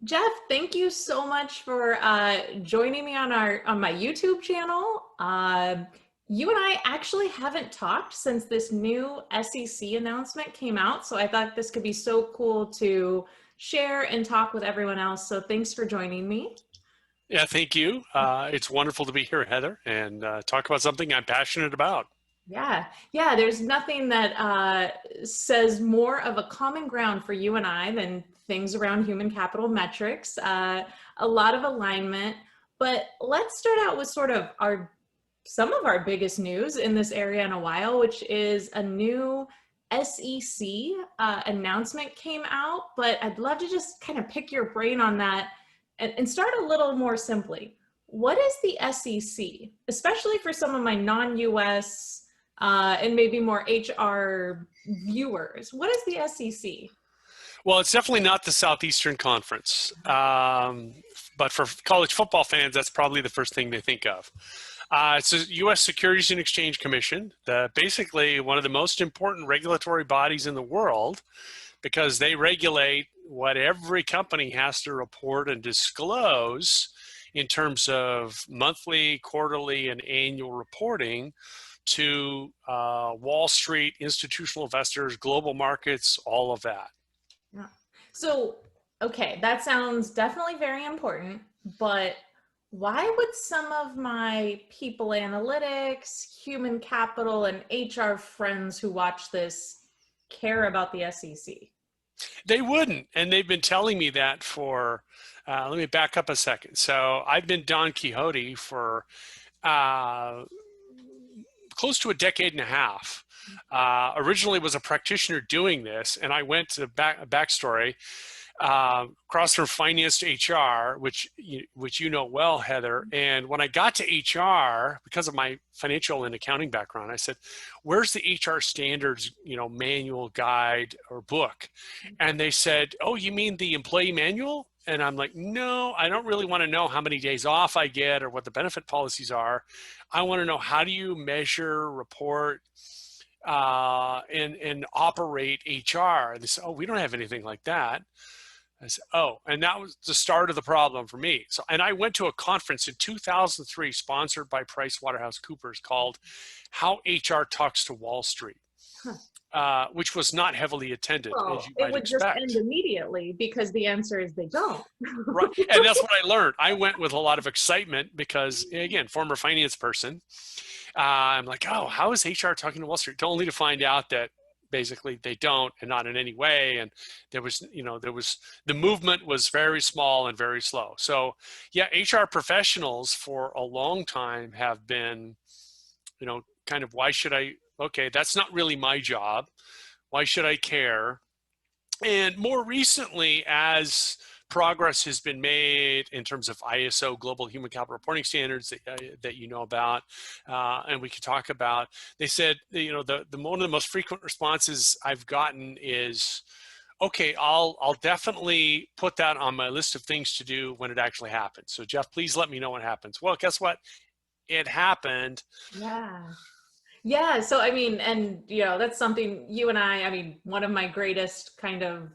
Jeff, thank you so much for joining me on my YouTube channel. You and I actually haven't talked since this new SEC announcement came out, so I thought this could be so cool to share and talk with everyone else. So thanks for joining me. Yeah, thank you. It's wonderful to be here, Heather, and talk about something I'm passionate about. Yeah, there's nothing that says more of a common ground for you and I than things around human capital metrics. A lot of alignment, but let's start out with sort of some of our biggest news in this area in a while, which is a new SEC announcement came out. But I'd love to just kind of pick your brain on that and start a little more simply. What is the SEC, especially for some of my non-US and maybe more HR viewers? What is the SEC? Well, it's definitely not the Southeastern Conference, but for college football fans, that's probably the first thing they think of. It's the U.S. Securities and Exchange Commission, basically one of the most important regulatory bodies in the world, because they regulate what every company has to report and disclose in terms of monthly, quarterly, and annual reporting to Wall Street, institutional investors, global markets, all of that. Yeah. So, okay, that sounds definitely very important, but why would some of my people analytics, human capital, and HR friends who watch this care about the SEC? They wouldn't, and they've been telling me that for, let me back up a second. So I've been Don Quixote for close to a decade and a half. Originally was a practitioner doing this, and I went to backstory, crossed from finance to HR, which you know well, Heather. And when I got to HR, because of my financial and accounting background, I said, "Where's the HR standards, manual, guide, or book?" And they said, "Oh, you mean the employee manual?" And I'm like, "No, I don't really want to know how many days off I get or what the benefit policies are. I want to know, how do you measure, report, and operate HR?" They said, "Oh, we don't have anything like that." I said, "Oh," and that was the start of the problem for me. So, and I went to a conference in 2003 sponsored by PricewaterhouseCoopers called "How HR Talks to Wall Street," Huh. which was not heavily attended, as Well, you it might would just end expect. immediately because the answer is they don't. Right. And that's what I learned. I went with a lot of excitement because, again, former finance person, I'm like, "Oh, how is HR talking to Wall Street?" Only to find out that basically they don't, and not in any way. And the movement was very small and very slow. So yeah, HR professionals for a long time have been, kind of, why should I, okay, that's not really my job. Why should I care? And more recently, as progress has been made in terms of ISO global human capital reporting standards that you know about, and we can talk about, they said, the one of the most frequent responses I've gotten is, "Okay, I'll definitely put that on my list of things to do when it actually happens. So Jeff, please let me know what happens." Well, guess what? It happened. Yeah. Yeah, so I mean, and that's something you and I mean, one of my greatest kind of,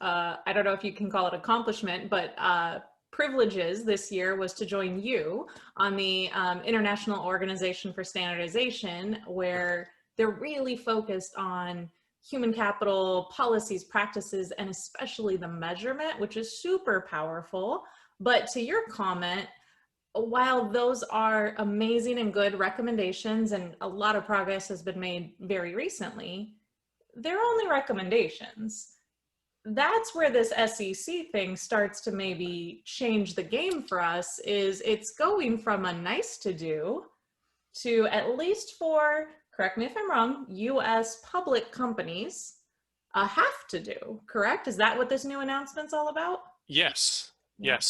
I don't know if you can call it accomplishment, but privileges this year was to join you on the International Organization for Standardization, where they're really focused on human capital policies, practices, and especially the measurement, which is super powerful. But to your comment, while those are amazing and good recommendations, and a lot of progress has been made very recently, they're only recommendations. That's where this SEC thing starts to maybe change the game for us. Is it's going from a nice to do to, at least for, correct me if I'm wrong, US public companies, a have to do. Correct? Is that what this new announcement's all about? Yes. Yeah. Yes.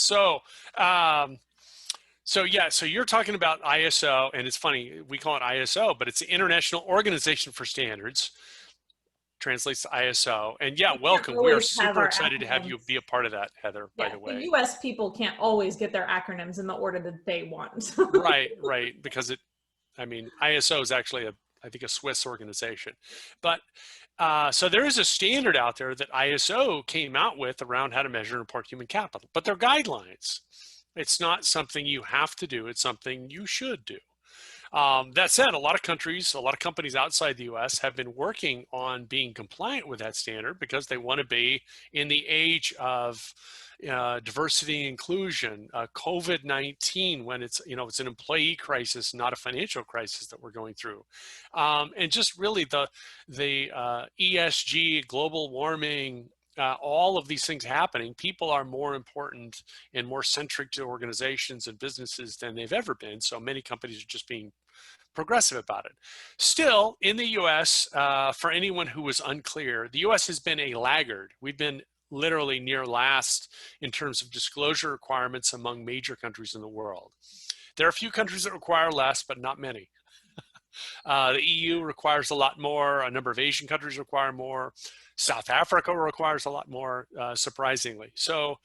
So you're talking about ISO, and it's funny, we call it ISO, but it's the International Organization for Standards, translates to ISO. And yeah, We can't welcome. We are always have super our excited to have you acronyms. be a part of that, Heather, by Yeah, the the way. US people can't always get their acronyms in the order that they want. Right, right. Because ISO is actually I think a Swiss organization. But So there is a standard out there that ISO came out with around how to measure and report human capital, but they're guidelines. It's not something you have to do. It's something you should do. That said, a lot of countries, a lot of companies outside the US have been working on being compliant with that standard because they want to be in the age of diversity and inclusion, COVID-19, when it's, it's an employee crisis, not a financial crisis that we're going through. And just really the ESG, global warming, all of these things happening, people are more important and more centric to organizations and businesses than they've ever been. So many companies are just being progressive about it. Still, in the US, for anyone who was unclear, the US has been a laggard. We've been literally near last in terms of disclosure requirements among major countries in the world. There are a few countries that require less, but not many. The EU requires a lot more. A number of Asian countries require more. South Africa requires a lot more, surprisingly. So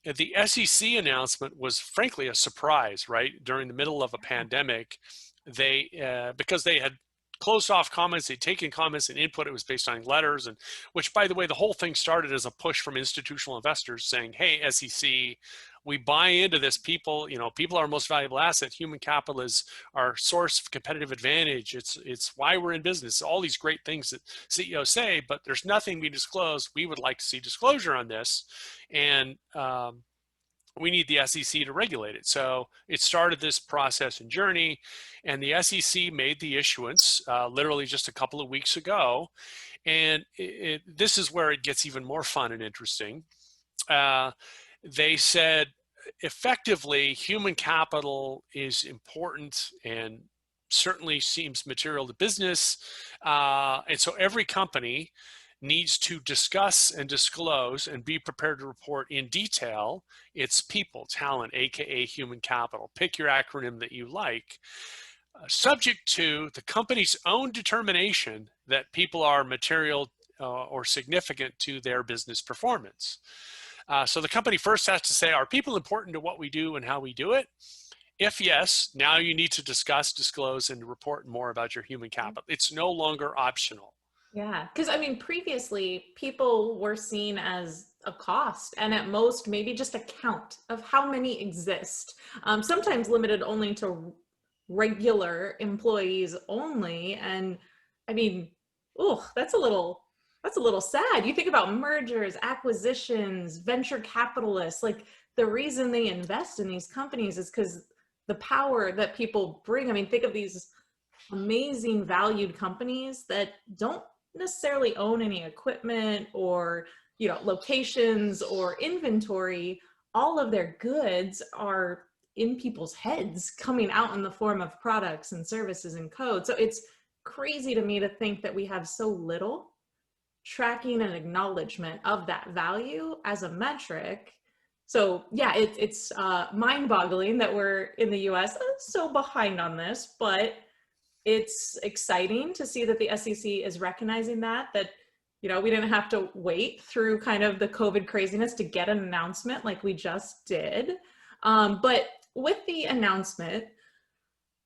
the SEC announcement was frankly a surprise, right? During the middle of a pandemic, because they had closed off comments, they'd taken comments and input, it was based on letters, and which, by the way, the whole thing started as a push from institutional investors saying, hey, SEC, we buy into this. People are our most valuable asset. Human capital is our source of competitive advantage. It's why we're in business. All these great things that CEOs say, but there's nothing we disclose. We would like to see disclosure on this. And we need the SEC to regulate it. So it started this process and journey, and the SEC made the issuance literally just a couple of weeks ago. And this is where it gets even more fun and interesting. They said, effectively, human capital is important and certainly seems material to business. And so every company needs to discuss and disclose and be prepared to report in detail its people, talent, AKA human capital. Pick your acronym that you like, subject to the company's own determination that people are material or significant to their business performance. So the company first has to say, are people important to what we do and how we do it? If yes, now you need to discuss, disclose, and report more about your human capital. It's no longer optional. Yeah, because I mean, previously people were seen as a cost, and at most maybe just a count of how many exist. Sometimes limited only to regular employees only. And I mean, oh, that's a little sad. You think about mergers, acquisitions, venture capitalists, like the reason they invest in these companies is because the power that people bring. I mean, think of these amazing valued companies that don't necessarily own any equipment or locations or inventory. All of their goods are in people's heads, coming out in the form of products and services and code. So it's crazy to me to think that we have so little tracking and acknowledgement of that value as a metric. So yeah, it's mind-boggling that we're in the US so behind on this, but it's exciting to see that the SEC is recognizing that we didn't have to wait through kind of the COVID craziness to get an announcement like we just did. But with the announcement,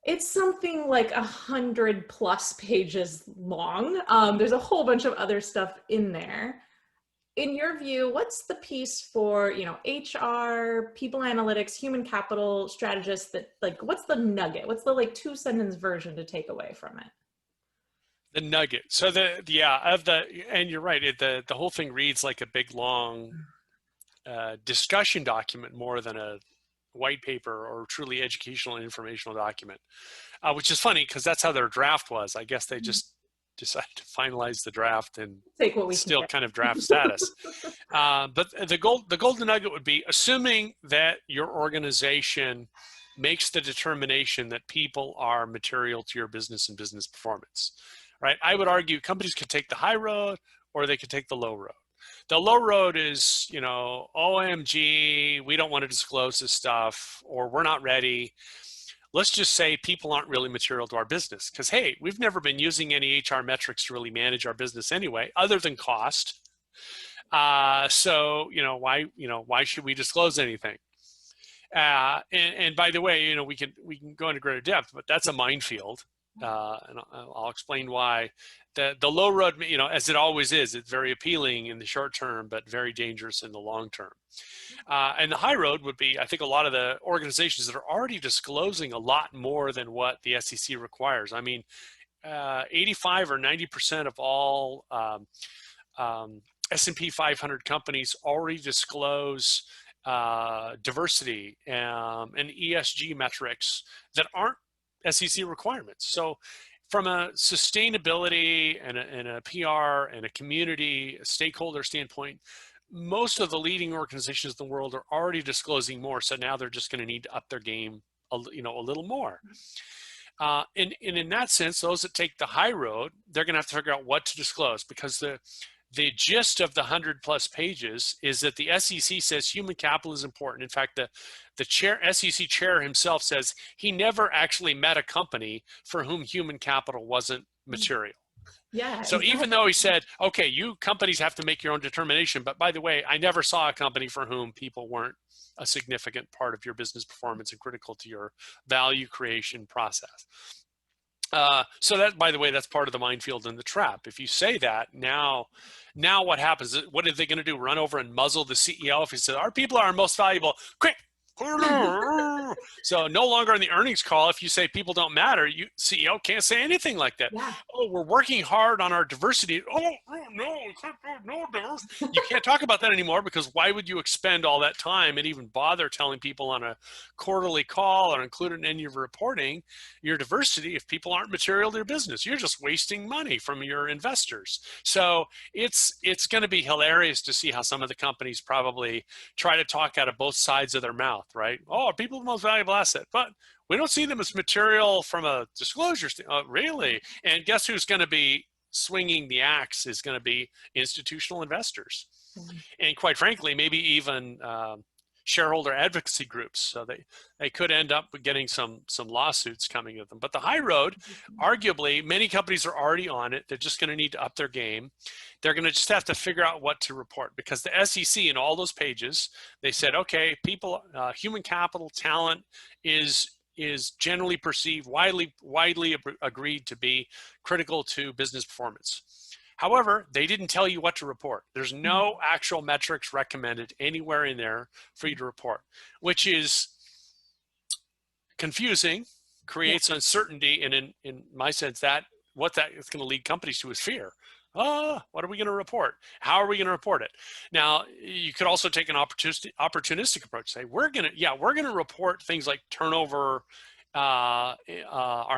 it's something like 100+ pages long. There's a whole bunch of other stuff in there. In your view, what's the piece for, HR, people analytics, human capital strategists that what's the nugget? What's the 2-sentence version to take away from it? The nugget. So and you're right. The whole thing reads like a big long discussion document more than a white paper or truly educational and informational document, which is funny because that's how their draft was. I guess they just decided to finalize the draft and take what we still kind of draft status. But the golden nugget would be, assuming that your organization makes the determination that people are material to your business and business performance, right? I would argue companies could take the high road or they could take the low road. The low road is, OMG, we don't want to disclose this stuff, or we're not ready. Let's just say people aren't really material to our business because, hey, we've never been using any HR metrics to really manage our business anyway, other than cost. So, why should we disclose anything? And by the way, we can go into greater depth, but that's a minefield. And I'll explain why the low road, you know, as it always is, it's very appealing in the short term, but very dangerous in the long term. And the high road would be, I think, a lot of the organizations that are already disclosing a lot more than what the SEC requires. I mean, 85 or 90% of all S&P 500 companies already disclose diversity and ESG metrics that aren't SEC requirements. So from a sustainability and a PR and a community, a stakeholder standpoint, most of the leading organizations in the world are already disclosing more. So now they're just going to need to up their game, a little more. And in that sense, those that take the high road, they're going to have to figure out what to disclose, because the gist of the 100+ pages is that the SEC says human capital is important. In fact, the SEC chair himself says he never actually met a company for whom human capital wasn't material. Yeah. So exactly. even though he said, okay, you companies have to make your own determination, but by the way, I never saw a company for whom people weren't a significant part of your business performance and critical to your value creation process. So that, by the way, that's part of the minefield and the trap. If you say that, now what happens? What are they going to do? Run over and muzzle the CEO if he says, our people are our most valuable? Quick! So no longer in the earnings call, if you say people don't matter, CEO can't say anything like that. Yeah. Oh, we're working hard on our diversity. Oh no, no diversity. You can't talk about that anymore, because why would you expend all that time and even bother telling people on a quarterly call or include it in any of your reporting your diversity if people aren't material to your business? You're just wasting money from your investors. So it's going to be hilarious to see how some of the companies probably try to talk out of both sides of their mouth. Right? Oh, are people the most valuable asset? But we don't see them as material from a disclosure standpoint. Really? And guess who's going to be swinging the axe is going to be institutional investors. And quite frankly, maybe even shareholder advocacy groups. So they could end up getting some lawsuits coming at them. But the high road, arguably, many companies are already on it. They're just going to need to up their game. They're going to just have to figure out what to report, because the SEC in all those pages, they said, okay, people, human capital, talent is generally perceived, widely agreed to be critical to business performance. However, they didn't tell you what to report. There's no actual metrics recommended anywhere in there for you to report, which is confusing, creates uncertainty, and in my sense, what that is going to lead companies to is fear. What are we going to report? How are we going to report it? Now, you could also take an opportunistic approach. Say, we're going to report things like turnover, our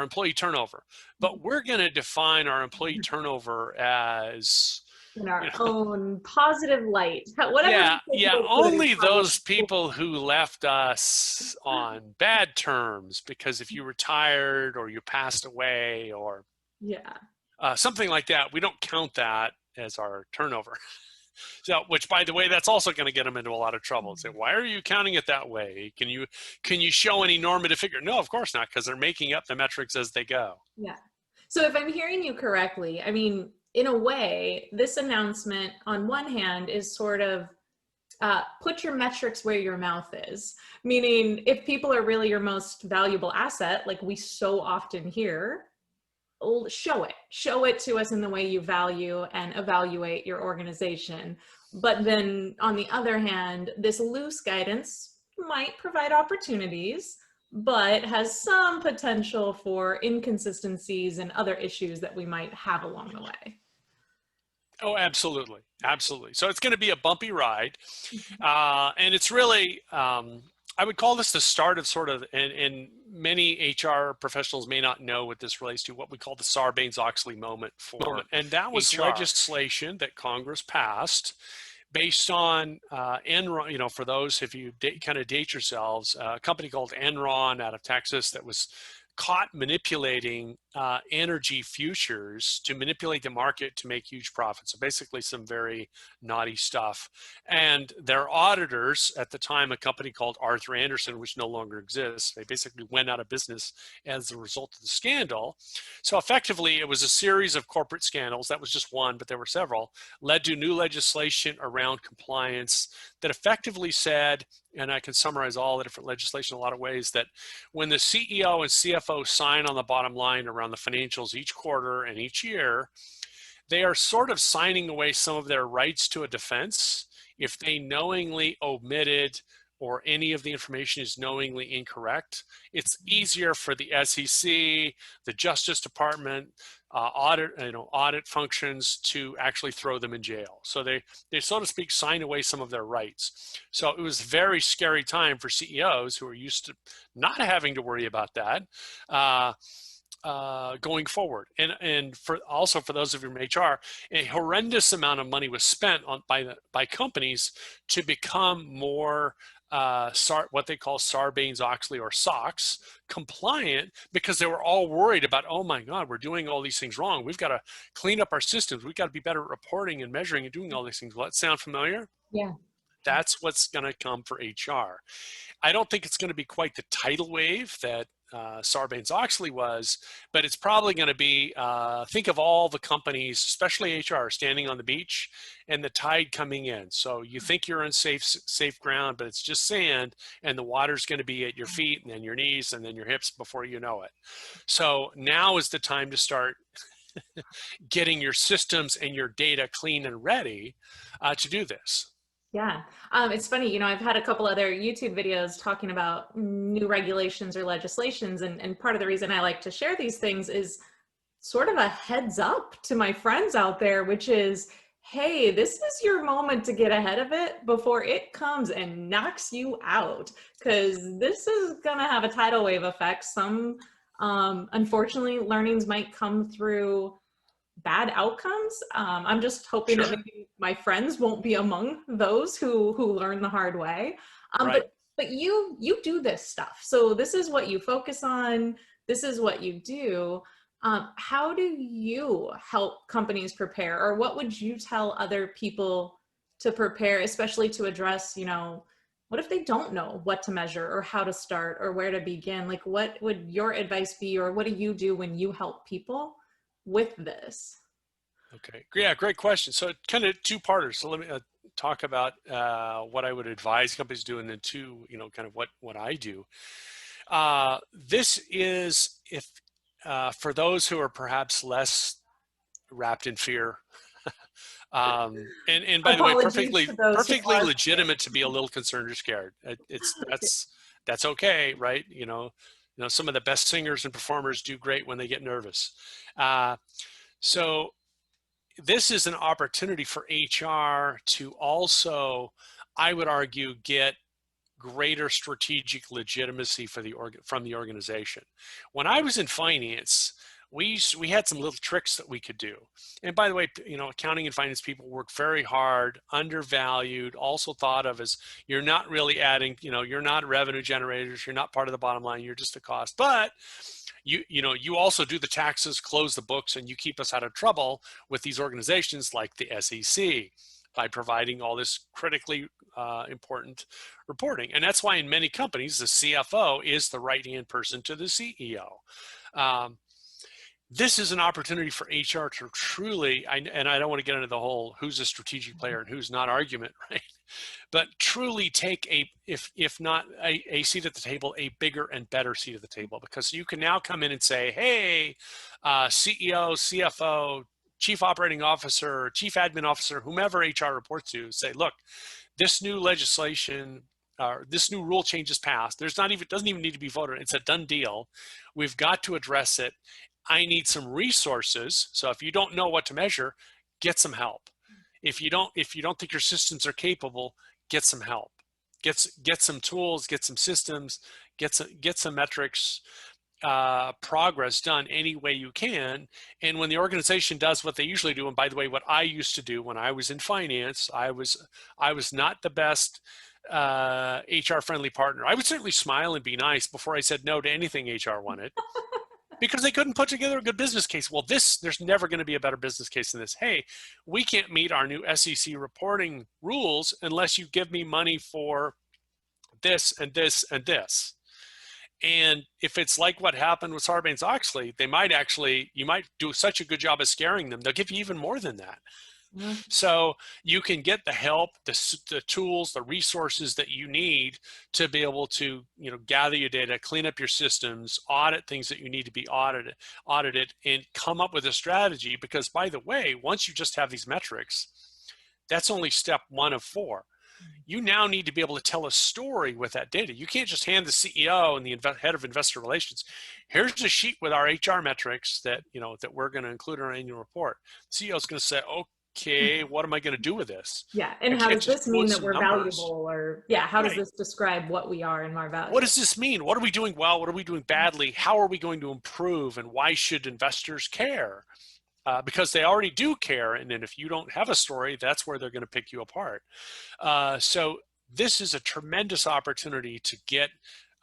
employee turnover, but we're going to define our employee turnover as in our own positive light. Whatever. Only those people who left us on bad terms, because if you retired or you passed away or something like that, we don't count that as our turnover. So, which, by the way, that's also going to get them into a lot of trouble. Say, why are you counting it that way? Can you show any normative figure? No, of course not, because they're making up the metrics as they go. Yeah. So if I'm hearing you correctly, I mean, in a way, this announcement on one hand is sort of put your metrics where your mouth is. Meaning, if people are really your most valuable asset, like we so often hear, show it to us in the way you value and evaluate your organization. But then on the other hand, this loose guidance might provide opportunities, but has some potential for inconsistencies and other issues that we might have along the way. Oh, absolutely. Absolutely. So it's going to be a bumpy ride. And it's really, I would call this the start of sort of, and many HR professionals may not know what this relates to, what we call the Sarbanes-Oxley moment for. And that was legislation that Congress passed based on Enron, for those, if you kind of date yourselves, a company called Enron out of Texas that was caught manipulating energy futures to manipulate the market to make huge profits. So basically some very naughty stuff. And their auditors at the time, a company called Arthur Andersen, which no longer exists, they basically went out of business as a result of the scandal. So effectively it was a series of corporate scandals. That was just one, but there were several, led to new legislation around compliance that effectively said, and I can summarize all the different legislation in a lot of ways, that when the CEO and CFO sign on the bottom line around the financials each quarter and each year, they are sort of signing away some of their rights to a defense if they knowingly omitted or any of the information is knowingly incorrect. It's easier for the SEC, the Justice Department, audit functions to actually throw them in jail. So they, so to speak, sign away some of their rights. So it was a very scary time for CEOs who are used to not having to worry about that going forward. And for also for those of you from HR, a horrendous amount of money was spent on by companies to become more what they call Sarbanes-Oxley or SOX compliant, because they were all worried about, oh my God, we're doing all these things wrong. We've got to clean up our systems. We've got to be better at reporting and measuring and doing all these things. Will that sound familiar? Yeah. That's what's going to come for HR. I don't think it's going to be quite the tidal wave that Sarbanes-Oxley was, but it's probably going to be, think of all the companies, especially HR, standing on the beach and the tide coming in. So you think you're on safe ground, but it's just sand, and the water's going to be at your feet and then your knees and then your hips before you know it. So now is the time to start getting your systems and your data clean and ready to do this. Yeah. It's funny, I've had a couple other YouTube videos talking about new regulations or legislations. And part of the reason I like to share these things is sort of a heads up to my friends out there, which is, hey, this is your moment to get ahead of it before it comes and knocks you out, because this is going to have a tidal wave effect. Some, unfortunately, learnings might come through bad outcomes. I'm just hoping that maybe my friends won't be among those who learn the hard way. Right. But you do this stuff. So this is what you focus on. This is what you do. How do you help companies prepare, or what would you tell other people to prepare, especially to address, what if they don't know what to measure or how to start or where to begin? Like, what would your advice be, or what do you do when you help people with this? Okay, yeah, great question. So kind of two-parters. So let me talk about what I would advise companies do, and then two, kind of what I do. This is for those who are perhaps less wrapped in fear, and by the way, perfectly legitimate to be a little concerned or scared. That's okay, right? Some of the best singers and performers do great when they get nervous. So this is an opportunity for HR to also, I would argue, get greater strategic legitimacy from the organization. When I was in finance, we had some little tricks that we could do. And by the way, accounting and finance people work very hard, undervalued, also thought of as you're not really adding, you're not revenue generators, you're not part of the bottom line, you're just a cost. But you also do the taxes, close the books, and you keep us out of trouble with these organizations like the SEC by providing all this critically important reporting. And that's why in many companies, the CFO is the right-hand person to the CEO. This is an opportunity for HR to truly, and I don't want to get into the whole who's a strategic player and who's not argument, right? But truly take if not a seat at the table, a bigger and better seat at the table, because you can now come in and say, hey, CEO, CFO, Chief Operating Officer, Chief Admin Officer, whomever HR reports to, say, look, this new legislation, this new rule change is passed. Doesn't even need to be voted. It's a done deal. We've got to address it. I need some resources. So if you don't know what to measure, get some help. If you don't think your systems are capable, get some help. Get some tools, get some systems, get some metrics, progress done any way you can. And when the organization does what they usually do, and by the way, what I used to do when I was in finance, I was not the best HR friendly partner. I would certainly smile and be nice before I said no to anything HR wanted. Because they couldn't put together a good business case. Well, there's never going to be a better business case than this. Hey, we can't meet our new SEC reporting rules unless you give me money for this and this and this. And if it's like what happened with Sarbanes-Oxley, you might do such a good job of scaring them, they'll give you even more than that. Yeah. So you can get the help, the tools, the resources that you need to be able to, gather your data, clean up your systems, audit things that you need to be audited, and come up with a strategy. Because by the way, once you just have these metrics, that's only step 1 of 4. You now need to be able to tell a story with that data. You can't just hand the CEO and the head of investor relations, here's a sheet with our HR metrics that, that we're going to include in our annual report. The CEO is going to say, okay, what am I going to do with this? Yeah. And I how can't does just this mean quote that some we're numbers. valuable, or yeah, how does Right. this describe what we are and our value? What does this mean? What are we doing well? What are we doing badly? How are we going to improve? And why should investors care? Because they already do care. And then if you don't have a story, that's where they're going to pick you apart. So this is a tremendous opportunity to get,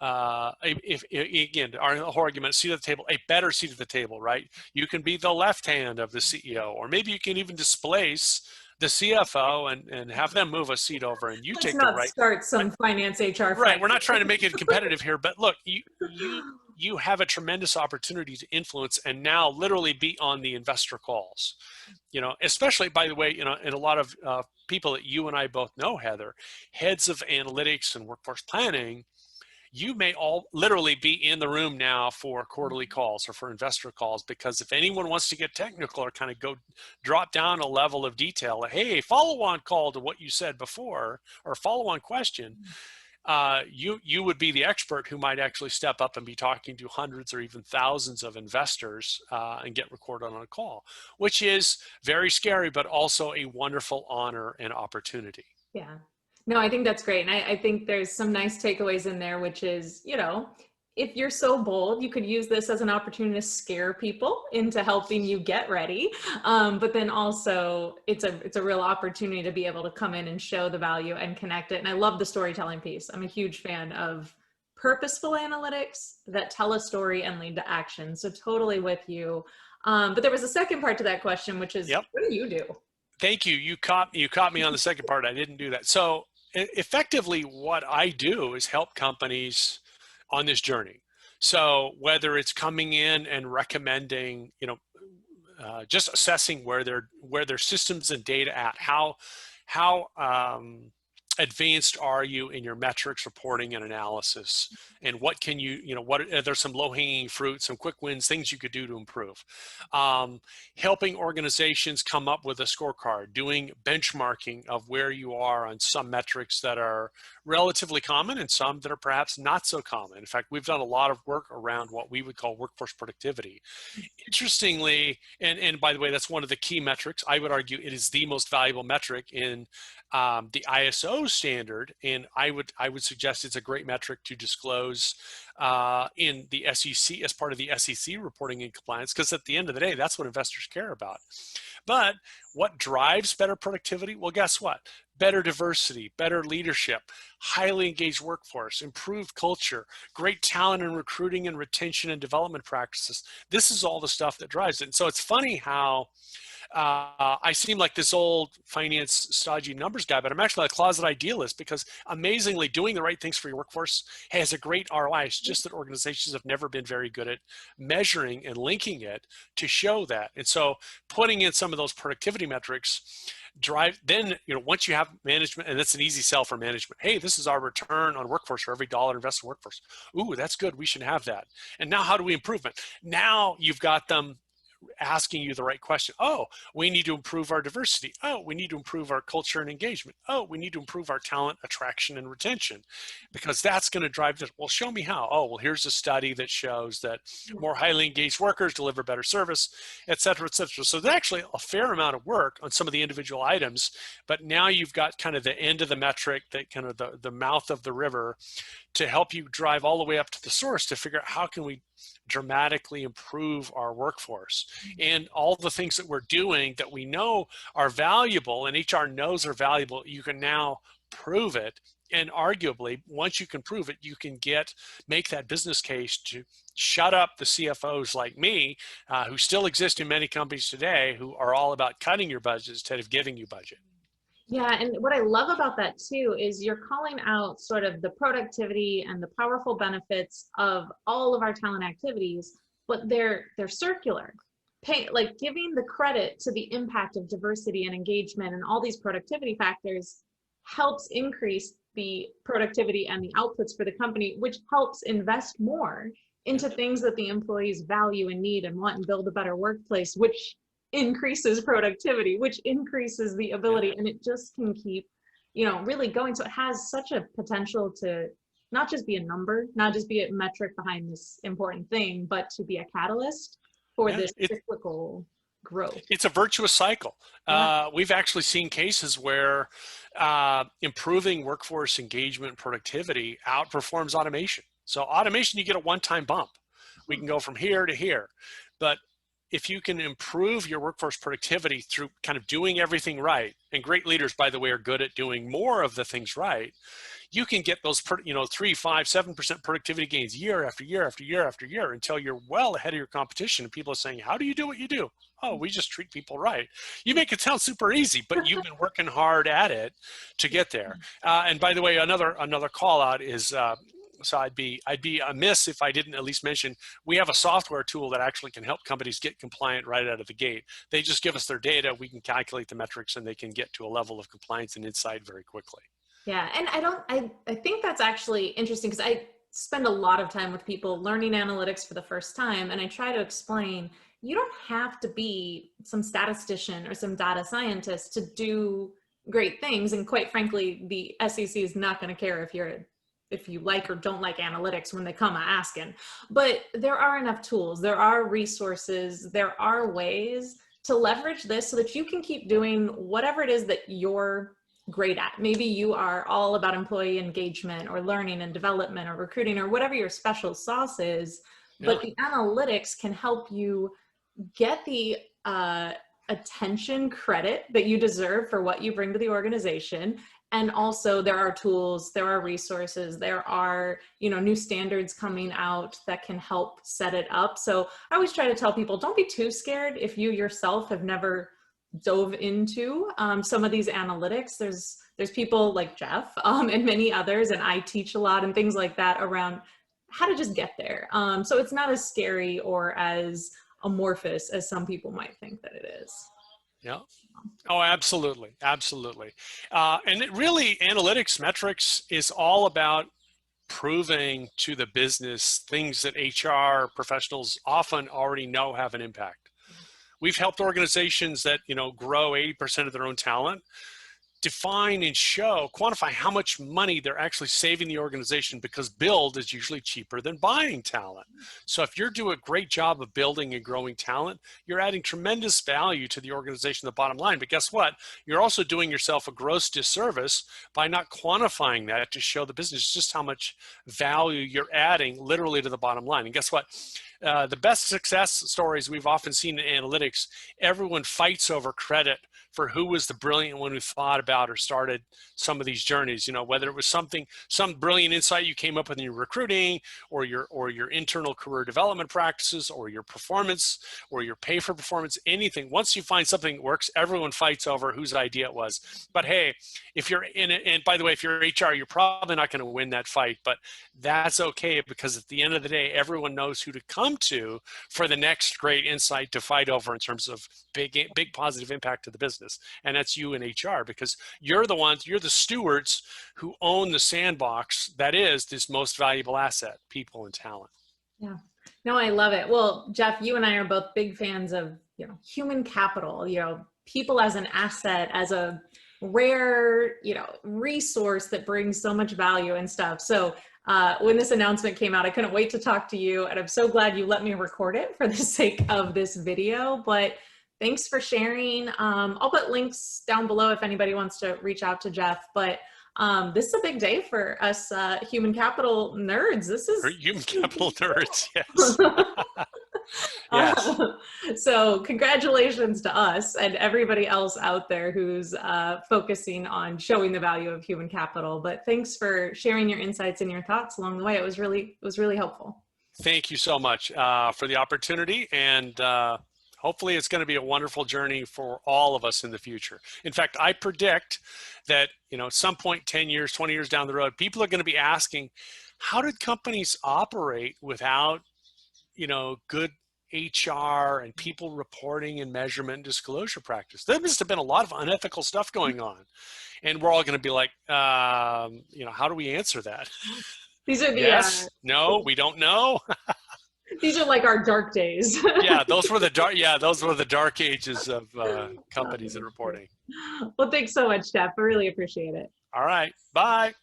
again, our whole argument, seat at the table, a better seat at the table, right? You can be the left hand of the CEO, or maybe you can even displace the CFO and have them move a seat over, and you Let's take the not right. start some finance HR Right. fight. We're not trying to make it competitive here, but look, you have a tremendous opportunity to influence and now literally be on the investor calls. Especially, by the way, and a lot of people that you and I both know, Heather, heads of analytics and workforce planning, you may all literally be in the room now for quarterly calls or for investor calls, because if anyone wants to get technical or kind of go drop down a level of detail, hey, follow-on call to what you said before, or follow-on question, you would be the expert who might actually step up and be talking to hundreds or even thousands of investors and get recorded on a call, which is very scary, but also a wonderful honor and opportunity. Yeah. No, I think that's great. And I think there's some nice takeaways in there, which is, if you're so bold, you could use this as an opportunity to scare people into helping you get ready. But then also it's a real opportunity to be able to come in and show the value and connect it. And I love the storytelling piece. I'm a huge fan of purposeful analytics that tell a story and lead to action. So totally with you. But there was a second part to that question, which is, what do you do? Thank you. You caught me on the second part. I didn't do that. So effectively what I do is help companies on this journey. So whether it's coming in and recommending, just assessing where their systems and data at, how advanced are you in your metrics reporting and analysis, and what can what are there some low-hanging fruit, some quick wins, things you could do to improve. Helping organizations come up with a scorecard, doing benchmarking of where you are on some metrics that are relatively common and some that are perhaps not so common. In fact, we've done a lot of work around what we would call workforce productivity. Interestingly, and by the way, that's one of the key metrics. I would argue it is the most valuable metric in the ISO standard, and I would suggest it's a great metric to disclose in the SEC as part of the SEC reporting and compliance, because at the end of the day, that's what investors care about. But what drives better productivity? Well, guess what? Better diversity, better leadership, highly engaged workforce, improved culture, great talent and recruiting and retention and development practices. This is all the stuff that drives it. And so it's funny how I seem like this old finance stodgy numbers guy, but I'm actually a closet idealist, because amazingly doing the right things for your workforce has a great ROI. It's just that organizations have never been very good at measuring and linking it to show that. And so putting in some of those productivity metrics drive, then, once you have management, and that's an easy sell for management. Hey, this is our return on workforce for every dollar invested in workforce. Ooh, that's good. We should have that. And now how do we improve it? Now you've got them asking you the right question. Oh, we need to improve our diversity. Oh, we need to improve our culture and engagement. Oh, we need to improve our talent attraction and retention, because that's going to drive this. Well, show me how. Oh, well, here's a study that shows that more highly engaged workers deliver better service, et cetera, et cetera. So there's actually a fair amount of work on some of the individual items, but now you've got kind of the end of the metric, that kind of the mouth of the river, to help you drive all the way up to the source to figure out how can we dramatically improve our workforce, and all the things that we're doing that we know are valuable and HR knows are valuable. You can now prove it, and arguably once you can prove it, you can make that business case to shut up the CFOs like me, who still exist in many companies today, who are all about cutting your budget instead of giving you budget. Yeah, and what I love about that too is you're calling out sort of the productivity and the powerful benefits of all of our talent activities, but they're circular. like giving the credit to the impact of diversity and engagement and all these productivity factors helps increase the productivity and the outputs for the company, which helps invest more into things that the employees value and need and want, and build a better workplace, which increases productivity, which increases the ability, and it just can keep, really going. So it has such a potential to not just be a number, not just be a metric behind this important thing, but to be a catalyst for this cyclical growth. It's a virtuous cycle. We've actually seen cases where improving workforce engagement and productivity outperforms automation. So automation, you get a one-time bump. We can go from here to here. But if you can improve your workforce productivity through kind of doing everything right, and great leaders, by the way, are good at doing more of the things right, you can get those 3, 5, 7% productivity gains year after year after year after year until you're well ahead of your competition. And people are saying, how do you do what you do? Oh, we just treat people right. You make it sound super easy, but you've been working hard at it to get there. And by the way, another call out is, so I'd be amiss if I didn't at least mention, we have a software tool that actually can help companies get compliant right out of the gate. They just give us their data, we can calculate the metrics, and they can get to a level of compliance and insight very quickly. Yeah, and I think that's actually interesting, because I spend a lot of time with people learning analytics for the first time, and I try to explain, you don't have to be some statistician or some data scientist to do great things. And quite frankly, the SEC is not going to care if you like or don't like analytics when they come asking. But there are enough tools, there are resources, there are ways to leverage this so that you can keep doing whatever it is that you're great at. Maybe you are all about employee engagement or learning and development or recruiting or whatever your special sauce is, but the analytics can help you get the attention credit that you deserve for what you bring to the organization. And also there are tools, there are resources, there are, new standards coming out that can help set it up. So I always try to tell people, don't be too scared if you yourself have never dove into some of these analytics. There's people like Jeff and many others, and I teach a lot and things like that around how to just get there. So it's not as scary or as amorphous as some people might think that it is. Yeah. Oh, absolutely. Absolutely. And it really, analytics metrics is all about proving to the business things that HR professionals often already know have an impact. We've helped organizations that, grow 80% of their own talent define and quantify how much money they're actually saving the organization, because build is usually cheaper than buying talent. So if you're doing a great job of building and growing talent, you're adding tremendous value to the organization, the bottom line. But guess what? You're also doing yourself a gross disservice by not quantifying that to show the business just how much value you're adding literally to the bottom line. And guess what? The best success stories we've often seen in analytics, everyone fights over credit for who was the brilliant one who thought about or started some of these journeys, whether it was some brilliant insight you came up with in your recruiting or your internal career development practices or your performance or your pay for performance, anything. Once you find something that works, everyone fights over whose idea it was. But hey, if you're in it, and by the way, if you're HR, you're probably not going to win that fight, but that's okay, because at the end of the day, everyone knows who to come to for the next great insight to fight over in terms of big positive impact to the business. And that's you in HR, because you're the stewards who own the sandbox that is this most valuable asset, people and talent. Yeah, no, I love it. Well, Jeff, you and I are both big fans of, human capital, people as an asset, as a rare, resource that brings so much value and stuff. So when this announcement came out, I couldn't wait to talk to you, and I'm so glad you let me record it for the sake of this video. But thanks for sharing. I'll put links down below if anybody wants to reach out to Jeff. But this is a big day for us human capital nerds. This is human capital nerds. Yes. Yes. So congratulations to us and everybody else out there who's focusing on showing the value of human capital. But thanks for sharing your insights and your thoughts along the way. It was really helpful. Thank you so much for the opportunity, and hopefully it's going to be a wonderful journey for all of us in the future. In fact, I predict that, at some point 10 years, 20 years down the road, people are going to be asking, how did companies operate without, good HR and people reporting and measurement and disclosure practice. There must have been a lot of unethical stuff going on. And we're all going to be like, you know, how do we answer that? These are the, yes, no, we don't know. these are like our dark days. Yeah, those were the dark ages of companies and reporting. Well, thanks so much, Jeff. I really appreciate it. All right, bye.